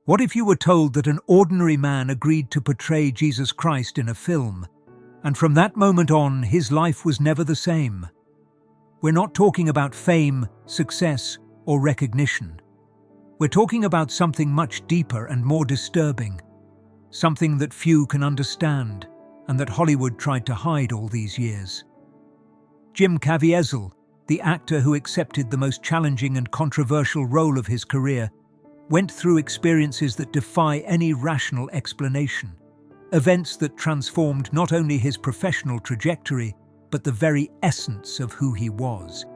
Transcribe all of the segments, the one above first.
What if you were told that an ordinary man agreed to portray Jesus Christ in a film, and from that moment on, his life was never the same? We're not talking about fame, success, or recognition. We're talking about something much deeper and more disturbing, something that few can understand, and that Hollywood tried to hide all these years. Jim Caviezel, the actor who accepted the most challenging and controversial role of his career, went through experiences that defy any rational explanation. Events that transformed not only his professional trajectory, but the very essence of who he was.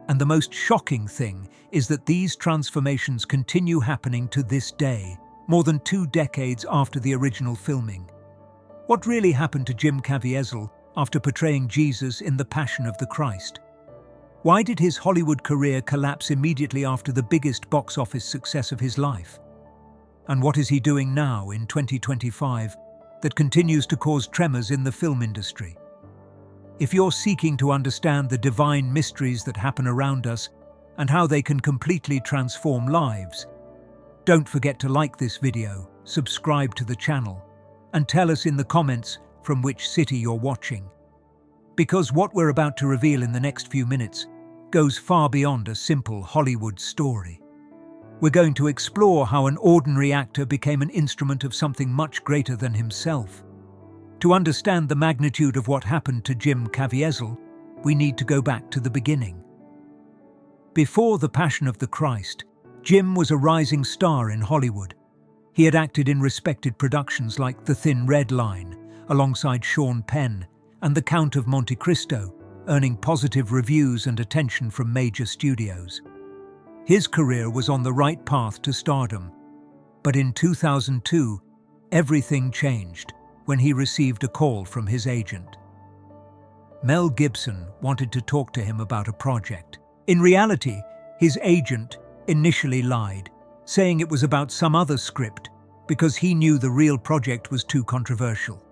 And the most shocking thing is that these transformations continue happening to this day, more than 2 decades after the original filming. What really happened to Jim Caviezel after portraying Jesus in The Passion of the Christ? Why did his Hollywood career collapse immediately after the biggest box office success of his life? And what is he doing now in 2025 that continues to cause tremors in the film industry? If you're seeking to understand the divine mysteries that happen around us and how they can completely transform lives, don't forget to like this video, subscribe to the channel, and tell us in the comments from which city you're watching. Because what we're about to reveal in the next few minutes goes far beyond a simple Hollywood story. We're going to explore how an ordinary actor became an instrument of something much greater than himself. To understand the magnitude of what happened to Jim Caviezel, we need to go back to the beginning. Before The Passion of the Christ, Jim was a rising star in Hollywood. He had acted in respected productions like The Thin Red Line, alongside Sean Penn, and The Count of Monte Cristo, earning positive reviews and attention from major studios. His career was on the right path to stardom. But in 2002, everything changed when he received a call from his agent. Mel Gibson wanted to talk to him about a project. In reality, his agent initially lied, saying it was about some other script because he knew the real project was too controversial.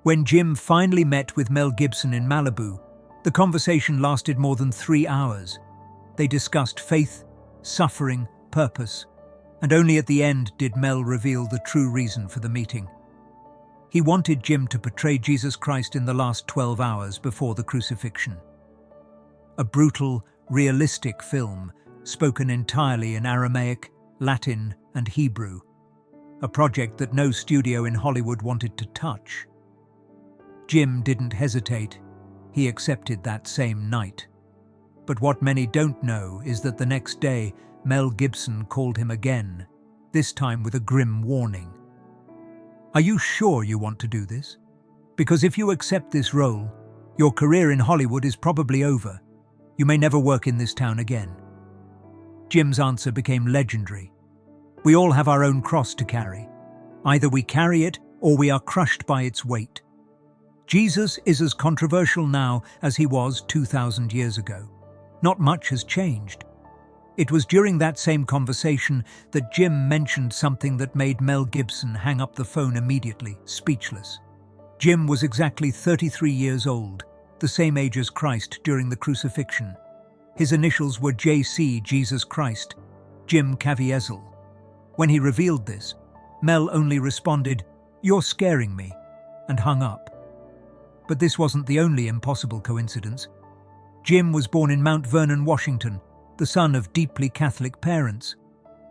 When Jim finally met with Mel Gibson in Malibu, the conversation lasted more than 3 hours. They discussed faith, suffering, purpose, and only at the end did Mel reveal the true reason for the meeting. He wanted Jim to portray Jesus Christ in the last 12 hours before the crucifixion. A brutal, realistic film spoken entirely in Aramaic, Latin, and Hebrew. A project that no studio in Hollywood wanted to touch. Jim didn't hesitate. He accepted that same night. But what many don't know is that the next day, Mel Gibson called him again, this time with a grim warning. Are you sure you want to do this? Because if you accept this role, your career in Hollywood is probably over. You may never work in this town again. Jim's answer became legendary. We all have our own cross to carry. Either we carry it or we are crushed by its weight. Jesus is as controversial now as he was 2,000 years ago. Not much has changed. It was during that same conversation that Jim mentioned something that made Mel Gibson hang up the phone immediately, speechless. Jim was exactly 33 years old, the same age as Christ during the crucifixion. His initials were JC, Jesus Christ, Jim Caviezel. When he revealed this, Mel only responded, "You're scaring me," and hung up. But this wasn't the only impossible coincidence. Jim was born in Mount Vernon, Washington, the son of deeply Catholic parents.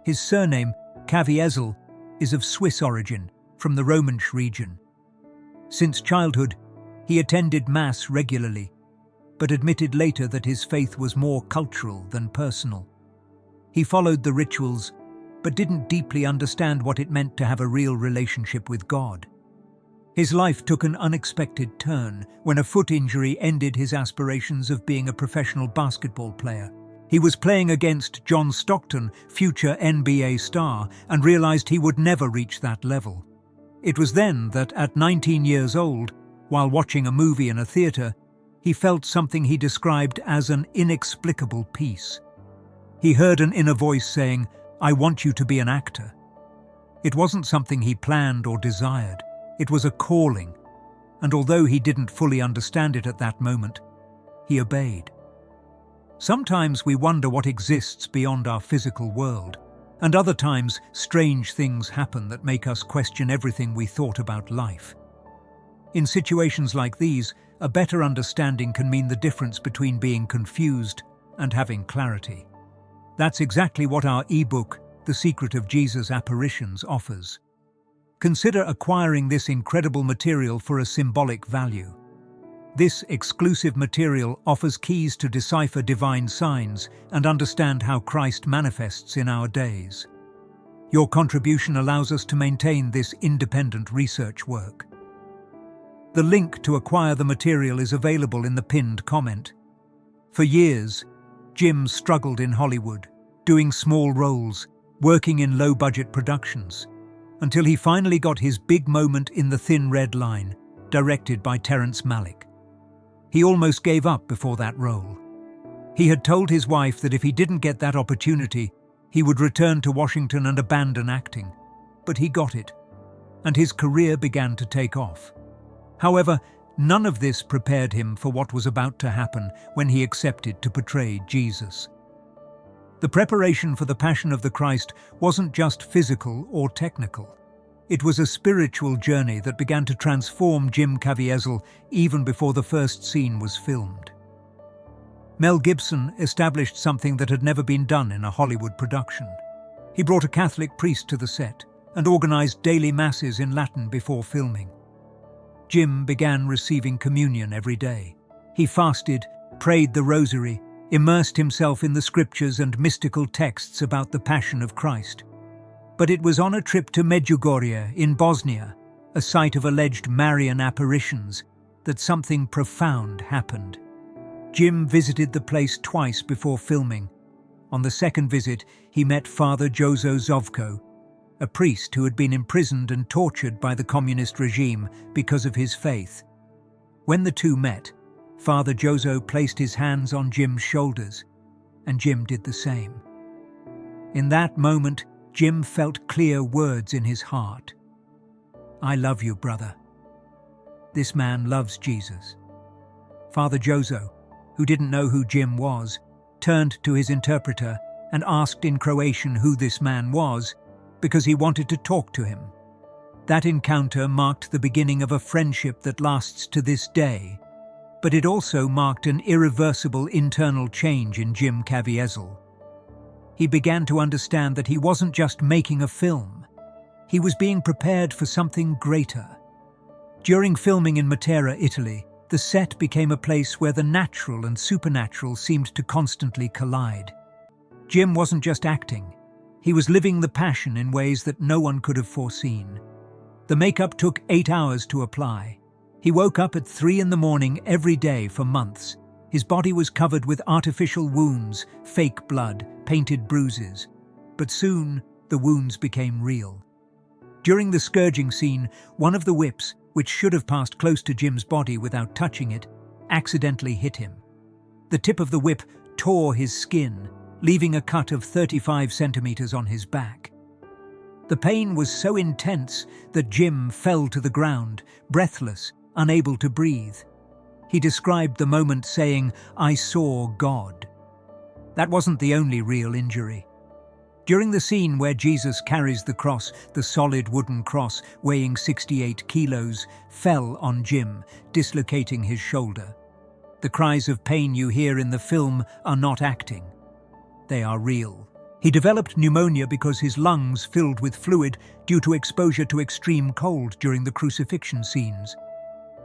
His surname, Caviezel, is of Swiss origin, from the Romansh region. Since childhood, he attended Mass regularly, but admitted later that his faith was more cultural than personal. He followed the rituals, but didn't deeply understand what it meant to have a real relationship with God. His life took an unexpected turn when a foot injury ended his aspirations of being a professional basketball player. He was playing against John Stockton, future NBA star, and realized he would never reach that level. It was then that, at 19 years old, while watching a movie in a theater, he felt something he described as an inexplicable peace. He heard an inner voice saying, "I want you to be an actor." It wasn't something he planned or desired. It was a calling, and although he didn't fully understand it at that moment, he obeyed. Sometimes we wonder what exists beyond our physical world. And other times, strange things happen that make us question everything we thought about life. In situations like these, a better understanding can mean the difference between being confused and having clarity. That's exactly what our ebook, The Secret of Jesus' Apparitions, offers. Consider acquiring this incredible material for a symbolic value. This exclusive material offers keys to decipher divine signs and understand how Christ manifests in our days. Your contribution allows us to maintain this independent research work. The link to acquire the material is available in the pinned comment. For years, Jim struggled in Hollywood, doing small roles, working in low-budget productions, until he finally got his big moment in The Thin Red Line, directed by Terrence Malick. He almost gave up before that role. He had told his wife that if he didn't get that opportunity, he would return to Washington and abandon acting. But he got it, and his career began to take off. However, none of this prepared him for what was about to happen when he accepted to portray Jesus. The preparation for the Passion of the Christ wasn't just physical or technical. It was a spiritual journey that began to transform Jim Caviezel even before the first scene was filmed. Mel Gibson established something that had never been done in a Hollywood production. He brought a Catholic priest to the set and organized daily masses in Latin before filming. Jim began receiving communion every day. He fasted, prayed the rosary, immersed himself in the scriptures and mystical texts about the Passion of Christ. But it was on a trip to Medjugorje in Bosnia, a site of alleged Marian apparitions, that something profound happened. Jim visited the place twice before filming. On the second visit, he met Father Jozo Zovko, a priest who had been imprisoned and tortured by the communist regime because of his faith. When the two met, Father Jozo placed his hands on Jim's shoulders, and Jim did the same. In that moment, Jim felt clear words in his heart. "I love you, brother." This man loves Jesus. Father Jozo, who didn't know who Jim was, turned to his interpreter and asked in Croatian who this man was, because he wanted to talk to him. That encounter marked the beginning of a friendship that lasts to this day, but it also marked an irreversible internal change in Jim Caviezel. He began to understand that he wasn't just making a film. He was being prepared for something greater. During filming in Matera, Italy, the set became a place where the natural and supernatural seemed to constantly collide. Jim wasn't just acting. He was living the Passion in ways that no one could have foreseen. The makeup took 8 hours to apply. He woke up at 3 in the morning every day for months. His body was covered with artificial wounds, fake blood, painted bruises. But soon, the wounds became real. During the scourging scene, one of the whips, which should have passed close to Jim's body without touching it, accidentally hit him. The tip of the whip tore his skin, leaving a cut of 35 centimeters on his back. The pain was so intense that Jim fell to the ground, breathless, unable to breathe. He described the moment saying, "I saw God." That wasn't the only real injury. During the scene where Jesus carries the cross, the solid wooden cross weighing 68 kilos, fell on Jim, dislocating his shoulder. The cries of pain you hear in the film are not acting. They are real. He developed pneumonia because his lungs filled with fluid due to exposure to extreme cold during the crucifixion scenes.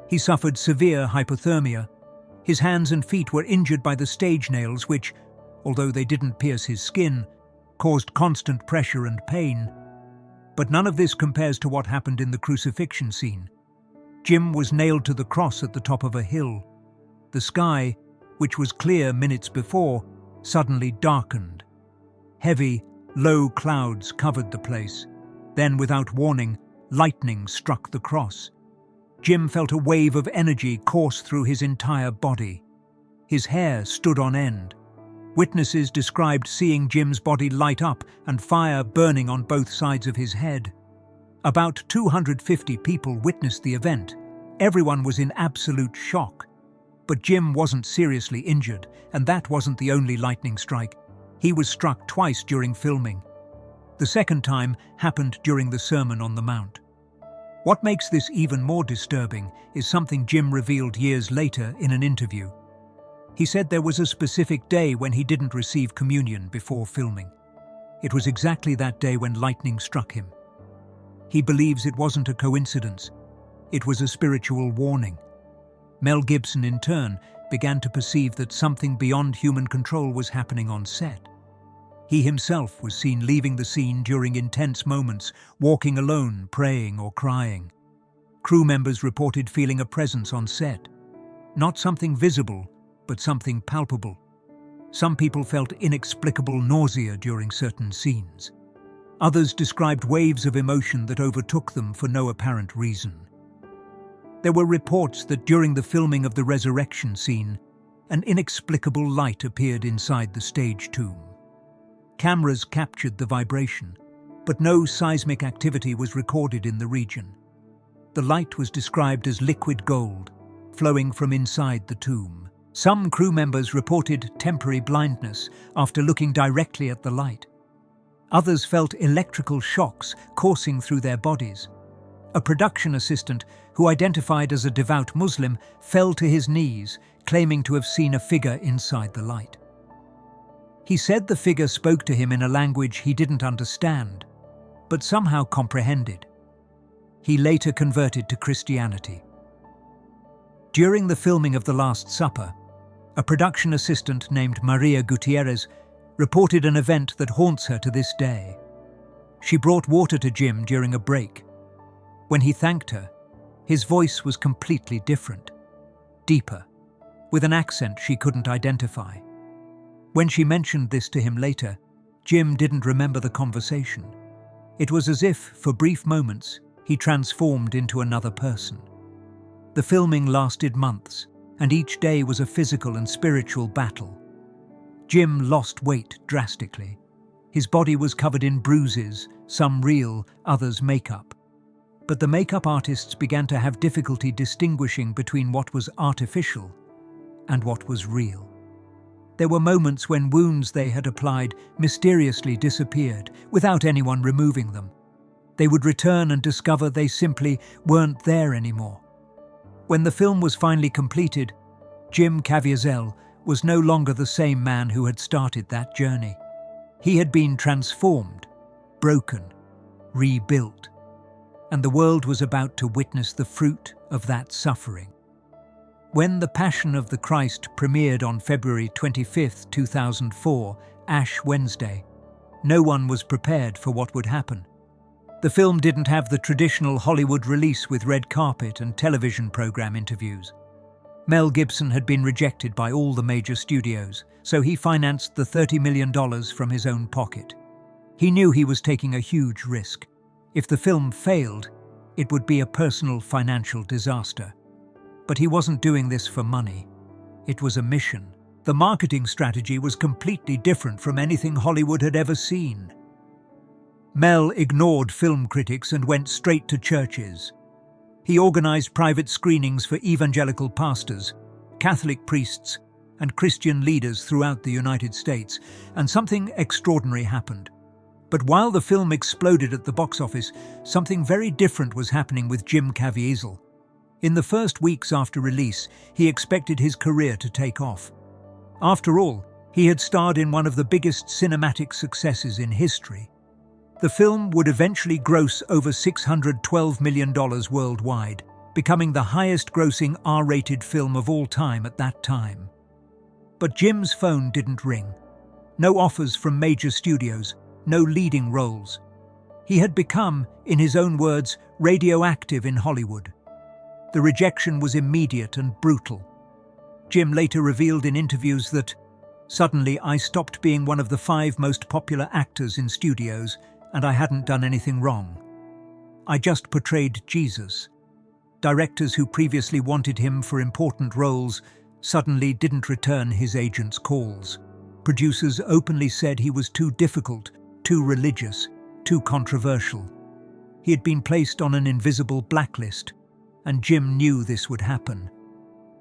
He suffered severe hypothermia. His hands and feet were injured by the stage nails which, although they didn't pierce his skin, caused constant pressure and pain. But none of this compares to what happened in the crucifixion scene. Jim was nailed to the cross at the top of a hill. The sky, which was clear minutes before, suddenly darkened. Heavy, low clouds covered the place. Then, without warning, lightning struck the cross. Jim felt a wave of energy course through his entire body. His hair stood on end. Witnesses described seeing Jim's body light up and fire burning on both sides of his head. About 250 people witnessed the event. Everyone was in absolute shock. But Jim wasn't seriously injured, and that wasn't the only lightning strike. He was struck twice during filming. The second time happened during the Sermon on the Mount. What makes this even more disturbing is something Jim revealed years later in an interview. He said there was a specific day when he didn't receive communion before filming. It was exactly that day when lightning struck him. He believes it wasn't a coincidence. It was a spiritual warning. Mel Gibson, in turn, began to perceive that something beyond human control was happening on set. He himself was seen leaving the scene during intense moments, walking alone, praying or crying. Crew members reported feeling a presence on set. Not something visible, but something palpable. Some people felt inexplicable nausea during certain scenes. Others described waves of emotion that overtook them for no apparent reason. There were reports that during the filming of the resurrection scene, an inexplicable light appeared inside the stage tomb. Cameras captured the vibration, but no seismic activity was recorded in the region. The light was described as liquid gold, flowing from inside the tomb. Some crew members reported temporary blindness after looking directly at the light. Others felt electrical shocks coursing through their bodies. A production assistant, who identified as a devout Muslim, fell to his knees, claiming to have seen a figure inside the light. He said the figure spoke to him in a language he didn't understand, but somehow comprehended. He later converted to Christianity. During the filming of The Last Supper, a production assistant named Maria Gutierrez reported an event that haunts her to this day. She brought water to Jim during a break. When he thanked her, his voice was completely different, deeper, with an accent she couldn't identify. When she mentioned this to him later, Jim didn't remember the conversation. It was as if, for brief moments, he transformed into another person. The filming lasted months, and each day was a physical and spiritual battle. Jim lost weight drastically. His body was covered in bruises, some real, others makeup. But the makeup artists began to have difficulty distinguishing between what was artificial and what was real. There were moments when wounds they had applied mysteriously disappeared without anyone removing them. They would return and discover they simply weren't there anymore. When the film was finally completed, Jim Caviezel was no longer the same man who had started that journey. He had been transformed, broken, rebuilt, and the world was about to witness the fruit of that suffering. When The Passion of the Christ premiered on February 25, 2004, Ash Wednesday, no one was prepared for what would happen. The film didn't have the traditional Hollywood release with red carpet and television program interviews. Mel Gibson had been rejected by all the major studios, so he financed the $30 million from his own pocket. He knew he was taking a huge risk. If the film failed, it would be a personal financial disaster. But he wasn't doing this for money. It was a mission. The marketing strategy was completely different from anything Hollywood had ever seen. Mel ignored film critics and went straight to churches. He organized private screenings for evangelical pastors, Catholic priests, and Christian leaders throughout the United States, and something extraordinary happened. But while the film exploded at the box office, something very different was happening with Jim Caviezel. In the first weeks after release, he expected his career to take off. After all, he had starred in one of the biggest cinematic successes in history. The film would eventually gross over $612 million worldwide, becoming the highest-grossing R-rated film of all time at that time. But Jim's phone didn't ring. No offers from major studios, no leading roles. He had become, in his own words, radioactive in Hollywood. The rejection was immediate and brutal. Jim later revealed in interviews that, "Suddenly I stopped being one of the 5 most popular actors in studios, and I hadn't done anything wrong. I just portrayed Jesus." Directors who previously wanted him for important roles suddenly didn't return his agent's calls. Producers openly said he was too difficult, too religious, too controversial. He had been placed on an invisible blacklist, and Jim knew this would happen.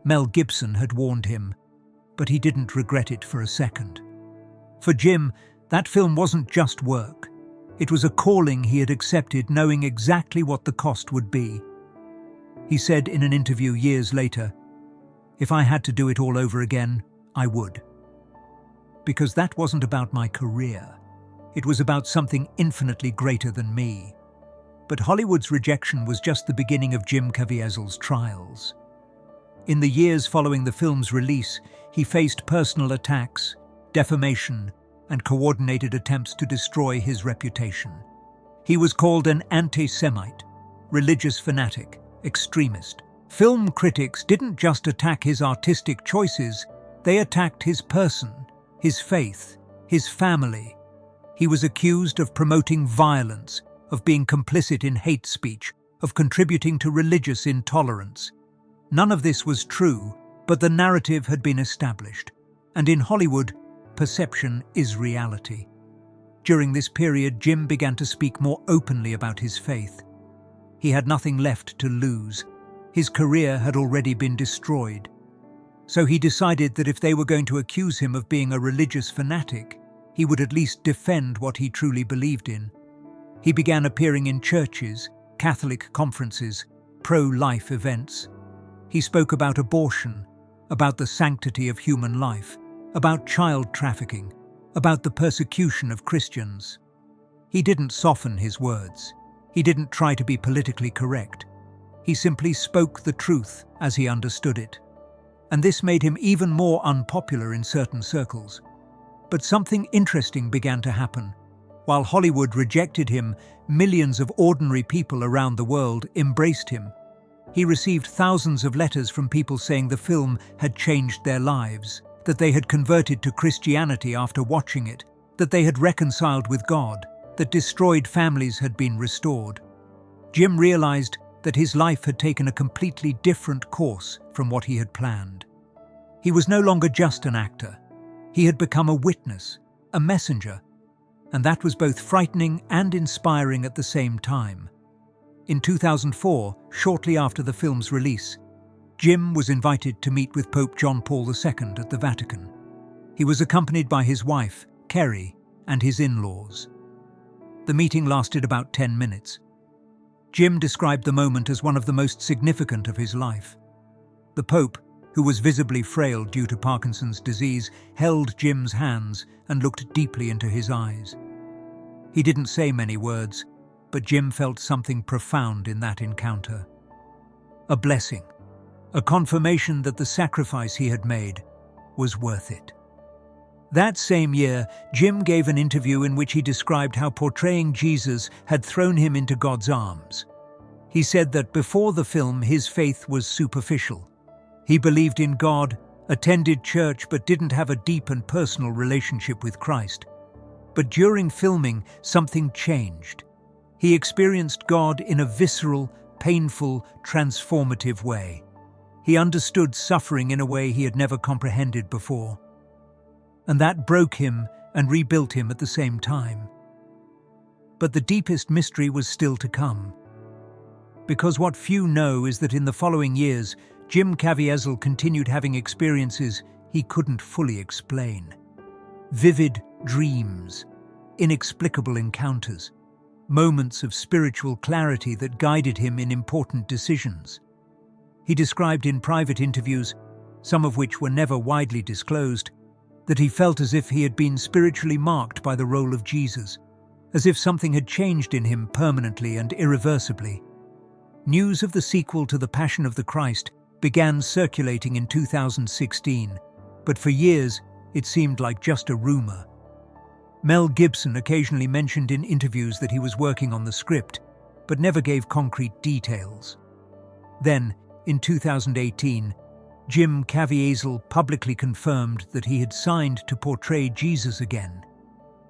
Mel Gibson had warned him, but he didn't regret it for a second. For Jim, that film wasn't just work. It was a calling he had accepted, knowing exactly what the cost would be. He said in an interview years later, "If I had to do it all over again, I would. Because that wasn't about my career. It was about something infinitely greater than me." But Hollywood's rejection was just the beginning of Jim Caviezel's trials. In the years following the film's release, he faced personal attacks, defamation, and coordinated attempts to destroy his reputation. He was called an anti-Semite, religious fanatic, extremist. Film critics didn't just attack his artistic choices, they attacked his person, his faith, his family. He was accused of promoting violence, of being complicit in hate speech, of contributing to religious intolerance. None of this was true, but the narrative had been established. And in Hollywood, perception is reality. During this period, Jim began to speak more openly about his faith. He had nothing left to lose. His career had already been destroyed. So he decided that if they were going to accuse him of being a religious fanatic, he would at least defend what he truly believed in. He began appearing in churches, Catholic conferences, pro-life events. He spoke about abortion, about the sanctity of human life, about child trafficking, about the persecution of Christians. He didn't soften his words. He didn't try to be politically correct. He simply spoke the truth as he understood it. And this made him even more unpopular in certain circles. But something interesting began to happen. While Hollywood rejected him, millions of ordinary people around the world embraced him. He received thousands of letters from people saying the film had changed their lives, that they had converted to Christianity after watching it, that they had reconciled with God, that destroyed families had been restored. Jim realized that his life had taken a completely different course from what he had planned. He was no longer just an actor. He had become a witness, a messenger, and that was both frightening and inspiring at the same time. In 2004, shortly after the film's release, Jim was invited to meet with Pope John Paul II at the Vatican. He was accompanied by his wife, Kerry, and his in-laws. The meeting lasted about 10 minutes. Jim described the moment as one of the most significant of his life. The Pope, who was visibly frail due to Parkinson's disease, held Jim's hands and looked deeply into his eyes. He didn't say many words, but Jim felt something profound in that encounter. A blessing, a confirmation that the sacrifice he had made was worth it. That same year, Jim gave an interview in which he described how portraying Jesus had thrown him into God's arms. He said that before the film, his faith was superficial. He believed in God, attended church, but didn't have a deep and personal relationship with Christ. But during filming, something changed. He experienced God in a visceral, painful, transformative way. He understood suffering in a way he had never comprehended before. And that broke him and rebuilt him at the same time. But the deepest mystery was still to come. Because what few know is that in the following years, Jim Caviezel continued having experiences he couldn't fully explain. Vivid dreams, inexplicable encounters, moments of spiritual clarity that guided him in important decisions. He described in private interviews, some of which were never widely disclosed, that he felt as if he had been spiritually marked by the role of Jesus, as if something had changed in him permanently and irreversibly. News of the sequel to The Passion of the Christ began circulating in 2016, but for years it seemed like just a rumor. Mel Gibson occasionally mentioned in interviews that he was working on the script, but never gave concrete details. Then, in 2018, Jim Caviezel publicly confirmed that he had signed to portray Jesus again.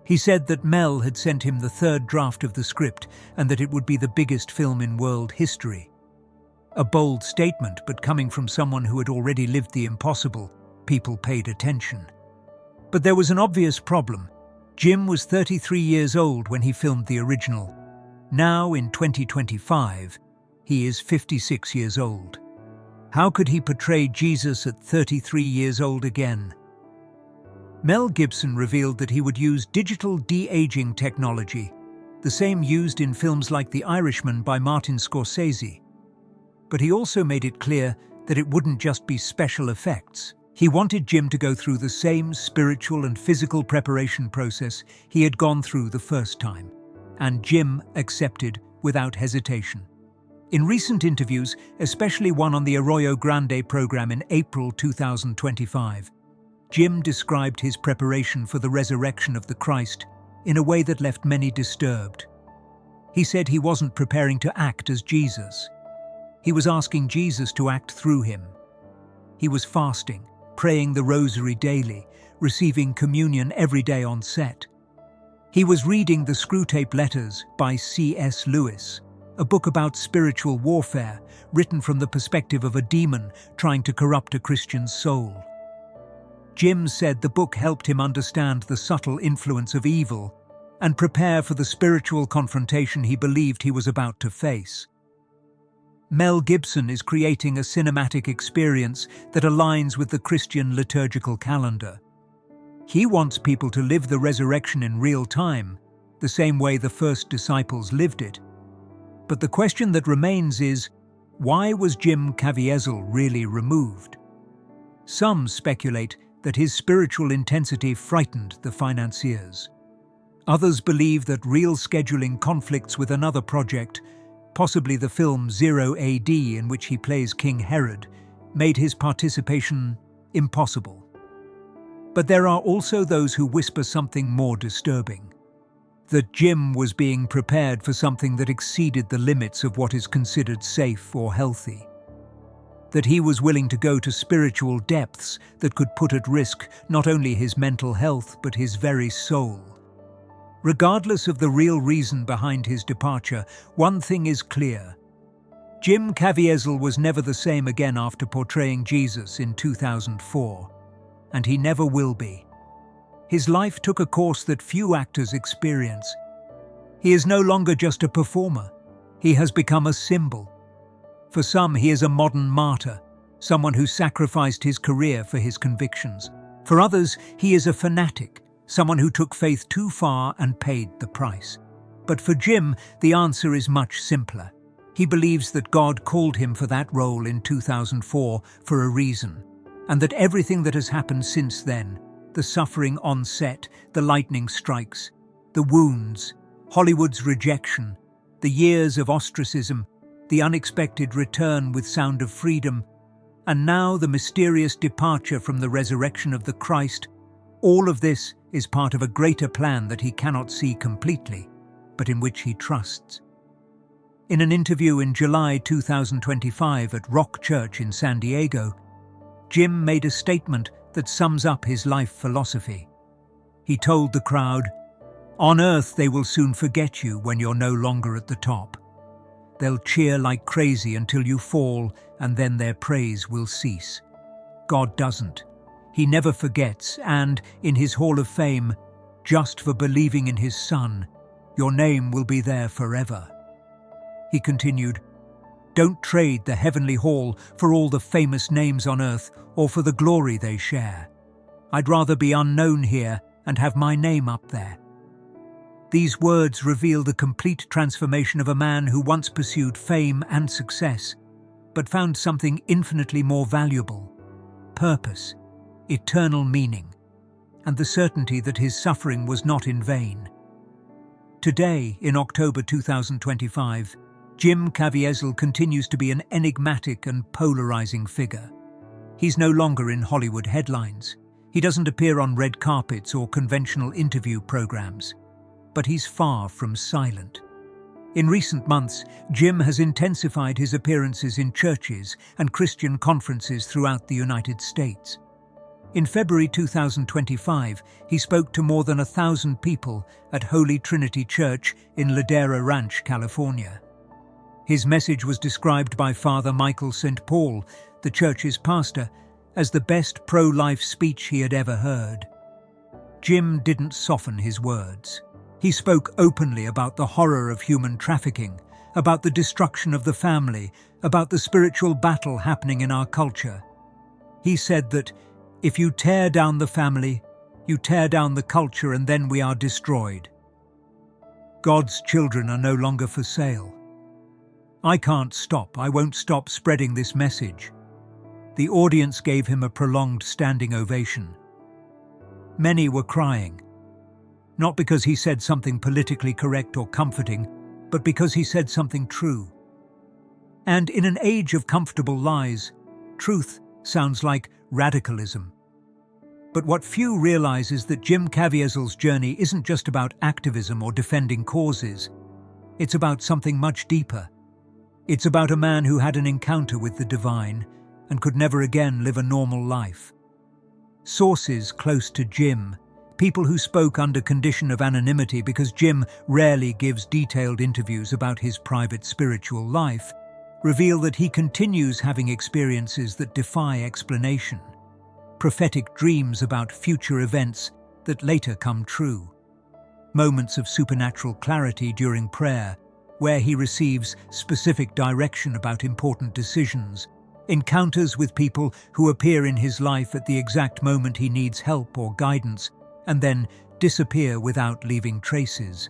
He said that Mel had sent him the third draft of the script and that it would be the biggest film in world history. A bold statement, but coming from someone who had already lived the impossible, people paid attention. But there was an obvious problem. Jim was 33 years old when he filmed the original. Now, in 2025, he is 56 years old. How could he portray Jesus at 33 years old again? Mel Gibson revealed that he would use digital de-aging technology. the same used in films like The Irishman by Martin Scorsese. But he also made it clear that it wouldn't just be special effects. He wanted Jim to go through the same spiritual and physical preparation process he had gone through the first time, and Jim accepted without hesitation. In recent interviews, especially one on the Arroyo Grande program in April 2025, Jim described his preparation for the resurrection of the Christ in a way that left many disturbed. He said he wasn't preparing to act as Jesus. He was asking Jesus to act through him. He was fasting, praying the rosary daily, receiving communion every day on set. He was reading the Screwtape Letters by C.S. Lewis, a book about spiritual warfare written from the perspective of a demon trying to corrupt a Christian's soul. Jim said the book helped him understand the subtle influence of evil and prepare for the spiritual confrontation he believed he was about to face. Mel Gibson is creating a cinematic experience that aligns with the Christian liturgical calendar. He wants people to live the resurrection in real time, the same way the first disciples lived it. But the question that remains is, why was Jim Caviezel really removed? Some speculate that his spiritual intensity frightened the financiers. Others believe that real scheduling conflicts with another project, possibly the film 0 AD in which he plays King Herod, made his participation impossible. But there are also those who whisper something more disturbing: that Jim was being prepared for something that exceeded the limits of what is considered safe or healthy. That he was willing to go to spiritual depths that could put at risk not only his mental health but his very soul. Regardless of the real reason behind his departure, one thing is clear. Jim Caviezel was never the same again after portraying Jesus in 2004, and he never will be. His life took a course that few actors experience. He is no longer just a performer. He has become a symbol. For some, he is a modern martyr, someone who sacrificed his career for his convictions. For others, he is a fanatic, someone who took faith too far and paid the price. But for Jim, the answer is much simpler. He believes that God called him for that role in 2004 for a reason, and that everything that has happened since then, the suffering on set, the lightning strikes, the wounds, Hollywood's rejection, the years of ostracism, the unexpected return with Sound of Freedom, and now the mysterious departure from the resurrection of the Christ, all of this is part of a greater plan that he cannot see completely, but in which he trusts. In an interview in July 2025 at Rock Church in San Diego, Jim made a statement that sums up his life philosophy. He told the crowd, "On earth they will soon forget you when you're no longer at the top. They'll cheer like crazy until you fall, and then their praise will cease. God doesn't. He never forgets, and, in his Hall of Fame, just for believing in his Son, your name will be there forever." He continued, "Don't trade the heavenly hall for all the famous names on earth or for the glory they share. I'd rather be unknown here and have my name up there." These words reveal the complete transformation of a man who once pursued fame and success, but found something infinitely more valuable: purpose, eternal meaning, and the certainty that his suffering was not in vain. Today, in October 2025, Jim Caviezel continues to be an enigmatic and polarizing figure. He's no longer in Hollywood headlines. He doesn't appear on red carpets or conventional interview programs. But he's far from silent. In recent months, Jim has intensified his appearances in churches and Christian conferences throughout the United States. In February 2025, he spoke to more than 1,000 people at Holy Trinity Church in Ladera Ranch, California. His message was described by Father Michael St. Paul, the church's pastor, as the best pro-life speech he had ever heard. Jim didn't soften his words. He spoke openly about the horror of human trafficking, about the destruction of the family, about the spiritual battle happening in our culture. He said that, "If you tear down the family, you tear down the culture, and then we are destroyed." God's children are no longer for sale. I can't stop. I won't stop spreading this message. The audience gave him a prolonged standing ovation. Many were crying, not because he said something politically correct or comforting, but because he said something true. And in an age of comfortable lies, truth sounds like radicalism. But what few realize is that Jim Caviezel's journey isn't just about activism or defending causes. It's about something much deeper. It's about a man who had an encounter with the divine and could never again live a normal life. Sources close to Jim, people who spoke under condition of anonymity because Jim rarely gives detailed interviews about his private spiritual life, reveal that he continues having experiences that defy explanation. Prophetic dreams about future events that later come true. Moments of supernatural clarity during prayer, where he receives specific direction about important decisions. Encounters with people who appear in his life at the exact moment he needs help or guidance, and then disappear without leaving traces.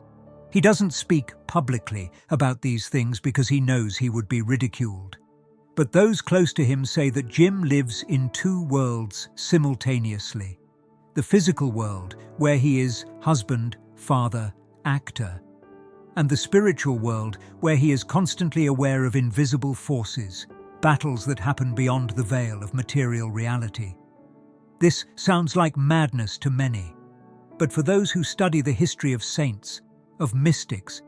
He doesn't speak publicly about these things because he knows he would be ridiculed. But those close to him say that Jim lives in two worlds simultaneously. The physical world, where he is husband, father, actor, and the spiritual world, where he is constantly aware of invisible forces, battles that happen beyond the veil of material reality. This sounds like madness to many, but for those who study the history of saints, of mystics,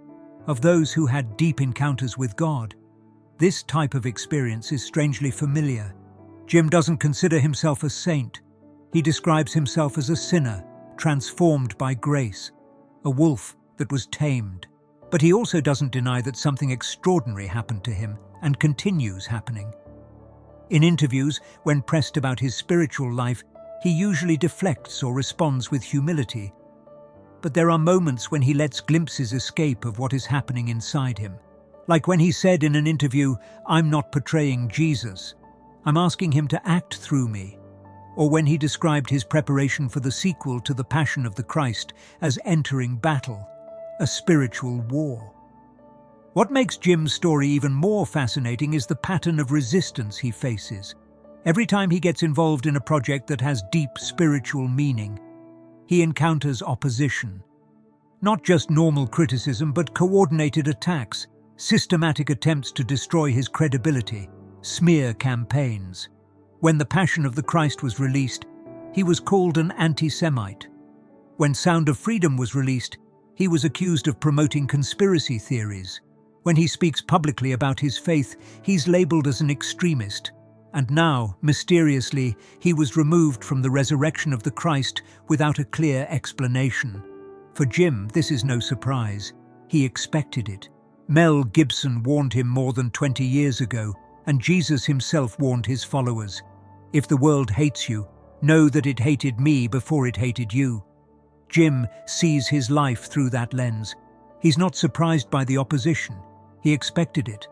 of those who had deep encounters with God, this type of experience is strangely familiar. Jim doesn't consider himself a saint. He describes himself as a sinner, transformed by grace, a wolf that was tamed. But he also doesn't deny that something extraordinary happened to him and continues happening. In interviews, when pressed about his spiritual life, he usually deflects or responds with humility. But there are moments when he lets glimpses escape of what is happening inside him. Like when he said in an interview, "I'm not portraying Jesus. I'm asking him to act through me." Or when he described his preparation for the sequel to The Passion of the Christ as entering battle, a spiritual war. What makes Jim's story even more fascinating is the pattern of resistance he faces. Every time he gets involved in a project that has deep spiritual meaning, he encounters opposition. Not just normal criticism, but coordinated attacks, systematic attempts to destroy his credibility, smear campaigns. When The Passion of the Christ was released, he was called an anti-Semite. When Sound of Freedom was released, he was accused of promoting conspiracy theories. When he speaks publicly about his faith, he's labeled as an extremist. And now, mysteriously, he was removed from the resurrection of the Christ without a clear explanation. For Jim, this is no surprise. He expected it. Mel Gibson warned him more than 20 years ago, and Jesus himself warned his followers, "If the world hates you, know that it hated me before it hated you." Jim sees his life through that lens. He's not surprised by the opposition. He expected it.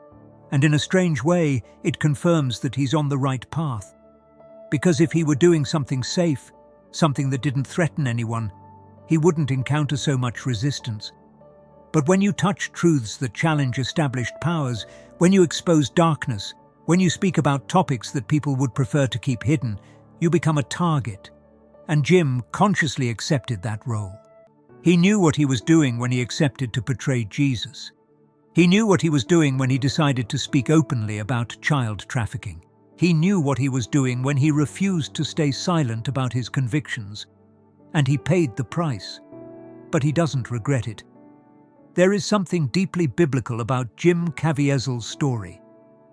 And in a strange way, it confirms that he's on the right path. Because if he were doing something safe, something that didn't threaten anyone, he wouldn't encounter so much resistance. But when you touch truths that challenge established powers, when you expose darkness, when you speak about topics that people would prefer to keep hidden, you become a target. And Jim consciously accepted that role. He knew what he was doing when he accepted to portray Jesus. He knew what he was doing when he decided to speak openly about child trafficking. He knew what he was doing when he refused to stay silent about his convictions. And he paid the price. But he doesn't regret it. There is something deeply biblical about Jim Caviezel's story.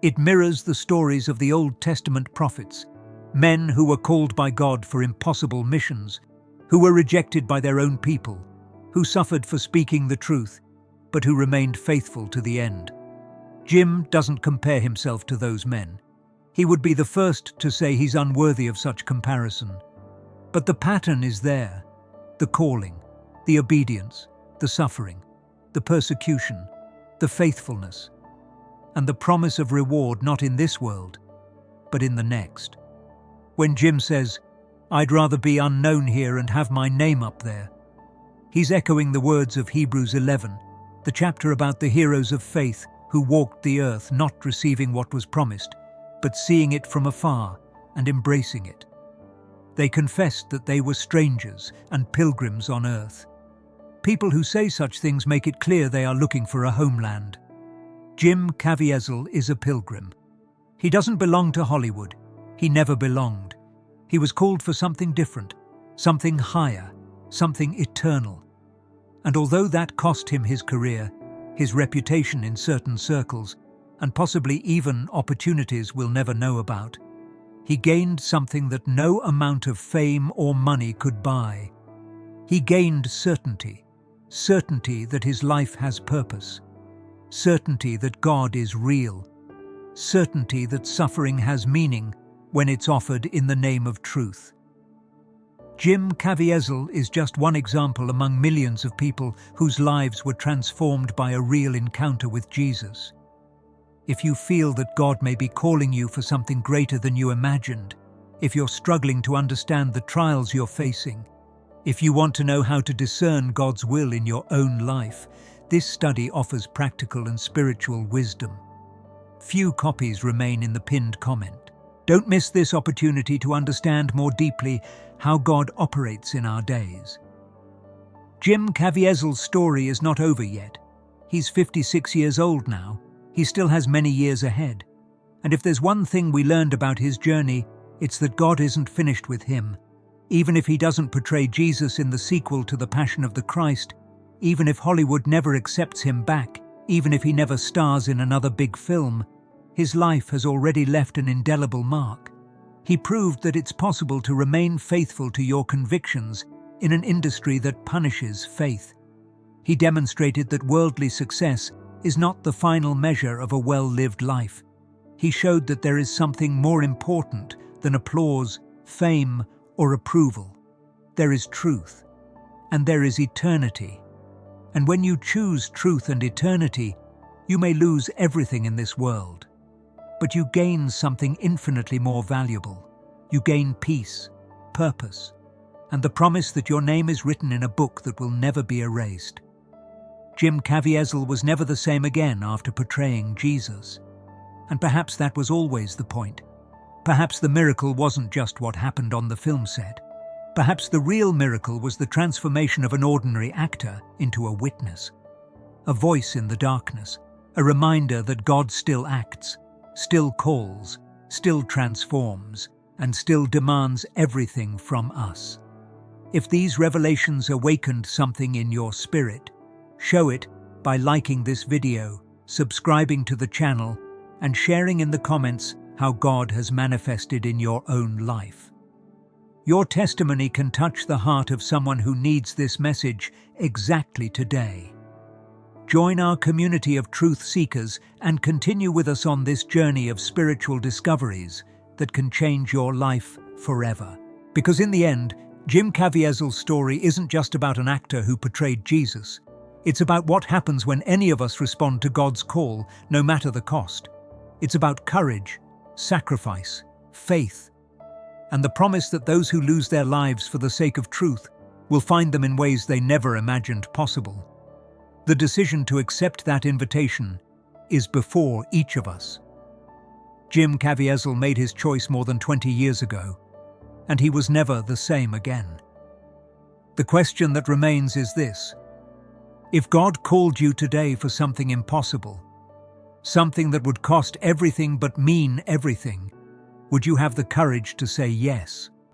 It mirrors the stories of the Old Testament prophets, men who were called by God for impossible missions, who were rejected by their own people, who suffered for speaking the truth, but who remained faithful to the end. Jim doesn't compare himself to those men. He would be the first to say he's unworthy of such comparison. But the pattern is there: the calling, the obedience, the suffering, the persecution, the faithfulness, and the promise of reward not in this world, but in the next. When Jim says, "I'd rather be unknown here and have my name up there," he's echoing the words of Hebrews 11, the chapter about the heroes of faith who walked the earth not receiving what was promised, but seeing it from afar and embracing it. They confessed that they were strangers and pilgrims on earth. People who say such things make it clear they are looking for a homeland. Jim Caviezel is a pilgrim. He doesn't belong to Hollywood. He never belonged. He was called for something different, something higher, something eternal. And although that cost him his career, his reputation in certain circles, and possibly even opportunities we'll never know about, he gained something that no amount of fame or money could buy. He gained certainty, certainty that his life has purpose, certainty that God is real, certainty that suffering has meaning when it's offered in the name of truth. Jim Caviezel is just one example among millions of people whose lives were transformed by a real encounter with Jesus. If you feel that God may be calling you for something greater than you imagined, if you're struggling to understand the trials you're facing, if you want to know how to discern God's will in your own life, this study offers practical and spiritual wisdom. Few copies remain in the pinned comment. Don't miss this opportunity to understand more deeply how God operates in our days. Jim Caviezel's story is not over yet. He's 56 years old now. He still has many years ahead. And if there's one thing we learned about his journey, it's that God isn't finished with him. Even if he doesn't portray Jesus in the sequel to The Passion of the Christ, even if Hollywood never accepts him back, even if he never stars in another big film, his life has already left an indelible mark. He proved that it's possible to remain faithful to your convictions in an industry that punishes faith. He demonstrated that worldly success is not the final measure of a well-lived life. He showed that there is something more important than applause, fame, or approval. There is truth, and there is eternity. And when you choose truth and eternity, you may lose everything in this world. But you gain something infinitely more valuable. You gain peace, purpose, and the promise that your name is written in a book that will never be erased. Jim Caviezel was never the same again after portraying Jesus. And perhaps that was always the point. Perhaps the miracle wasn't just what happened on the film set. Perhaps the real miracle was the transformation of an ordinary actor into a witness. A voice in the darkness, a reminder that God still acts, still calls, still transforms, and still demands everything from us. If these revelations awakened something in your spirit, show it by liking this video, subscribing to the channel, and sharing in the comments how God has manifested in your own life. Your testimony can touch the heart of someone who needs this message exactly today. Join our community of truth seekers and continue with us on this journey of spiritual discoveries that can change your life forever. Because in the end, Jim Caviezel's story isn't just about an actor who portrayed Jesus. It's about what happens when any of us respond to God's call, no matter the cost. It's about courage, sacrifice, faith, and the promise that those who lose their lives for the sake of truth will find them in ways they never imagined possible. The decision to accept that invitation is before each of us. Jim Caviezel made his choice more than 20 years ago, and he was never the same again. The question that remains is this: if God called you today for something impossible, something that would cost everything but mean everything, would you have the courage to say yes?